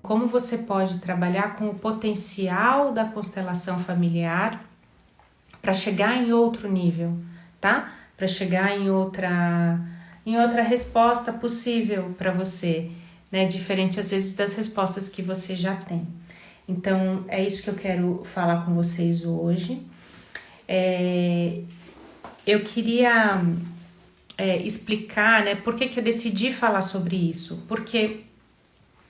como você pode trabalhar com o potencial da constelação familiar para chegar em outro nível, tá? Para chegar em outra resposta possível para você, né? Diferente às vezes das respostas que você já tem. Então, é isso que eu quero falar com vocês hoje. Eu queria explicar, né, por que eu decidi falar sobre isso. Porque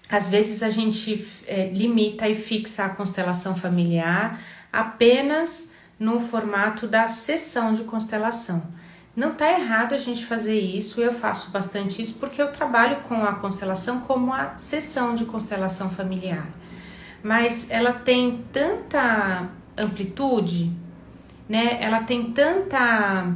às vezes a gente limita e fixa a constelação familiar apenas no formato da sessão de constelação. Não tá errado a gente fazer isso, eu faço bastante isso porque eu trabalho com a constelação como a sessão de constelação familiar. Mas ela tem tanta amplitude, né? Ela tem tanta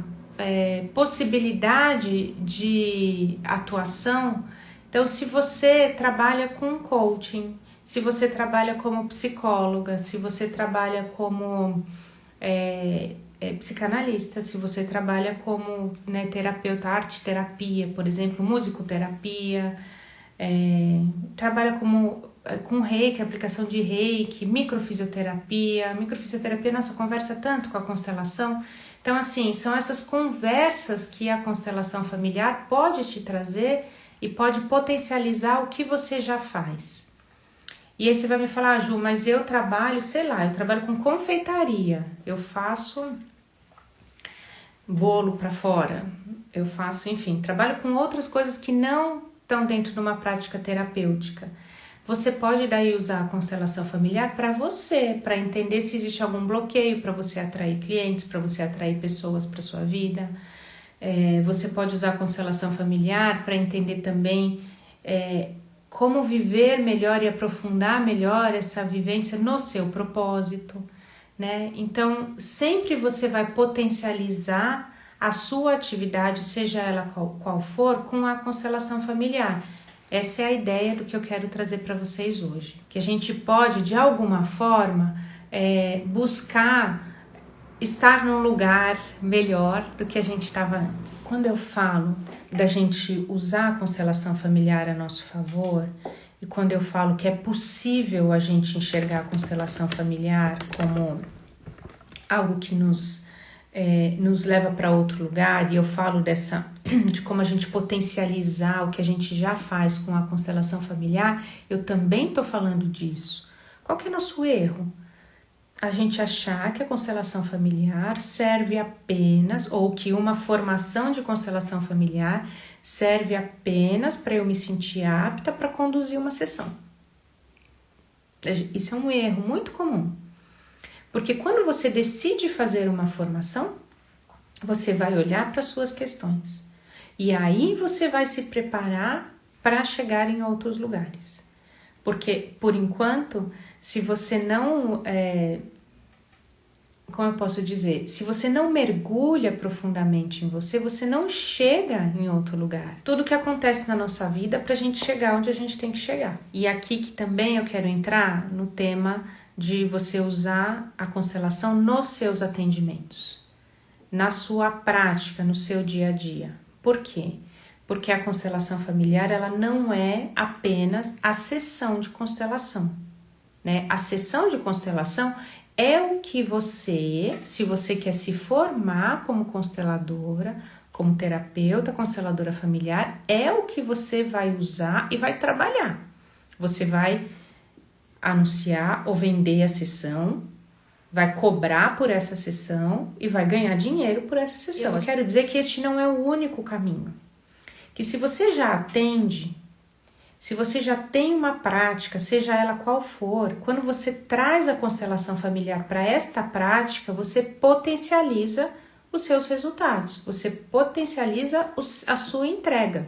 possibilidade de atuação. Então, se você trabalha com coaching, se você trabalha como psicóloga, se você trabalha como psicanalista, se você trabalha como, né, terapeuta, arte-terapia, por exemplo, musicoterapia, trabalha com reiki, aplicação de reiki, microfisioterapia, nossa, conversa tanto com a constelação. Então, assim, são essas conversas que a constelação familiar pode te trazer e pode potencializar o que você já faz. E aí você vai me falar, Ju, mas eu trabalho, sei lá, eu trabalho com confeitaria, eu faço bolo para fora, eu faço, enfim, trabalho com outras coisas que não estão dentro de uma prática terapêutica. Você pode daí usar a constelação familiar para você, para entender se existe algum bloqueio, para você atrair clientes, para você atrair pessoas para sua vida. Você pode usar a constelação familiar para entender também como viver melhor e aprofundar melhor essa vivência no seu propósito, né? Então, sempre você vai potencializar a sua atividade, seja ela qual for, com a constelação familiar. Essa é a ideia do que eu quero trazer para vocês hoje. Que a gente pode, de alguma forma, buscar estar num lugar melhor do que a gente estava antes. Quando eu falo da gente usar a constelação familiar a nosso favor, e quando eu falo que é possível a gente enxergar a constelação familiar como algo que nos leva para outro lugar, e eu falo de como a gente potencializar o que a gente já faz com a constelação familiar, eu também estou falando disso. Qual que é o nosso erro? A gente achar que a constelação familiar serve apenas, ou que uma formação de constelação familiar serve apenas para eu me sentir apta para conduzir uma sessão. Isso é um erro muito comum. Porque quando você decide fazer uma formação, você vai olhar para as suas questões. E aí você vai se preparar para chegar em outros lugares. Porque, por enquanto, se você não... como eu posso dizer? Se você não mergulha profundamente em você, você não chega em outro lugar. Tudo que acontece na nossa vida é para a gente chegar onde a gente tem que chegar. E aqui que também eu quero entrar no tema de você usar a constelação nos seus atendimentos, na sua prática, no seu dia a dia. Por quê? Porque a constelação familiar, ela não é apenas a sessão de constelação, né? A sessão de constelação é o que você, se você quer se formar como consteladora, como terapeuta, consteladora familiar, é o que você vai usar e vai trabalhar. Você vai anunciar ou vender a sessão, vai cobrar por essa sessão e vai ganhar dinheiro por essa sessão. Eu quero dizer que este não é o único caminho. Que se você já atende, se você já tem uma prática, seja ela qual for, quando você traz a constelação familiar para esta prática, você potencializa os seus resultados, você potencializa a sua entrega.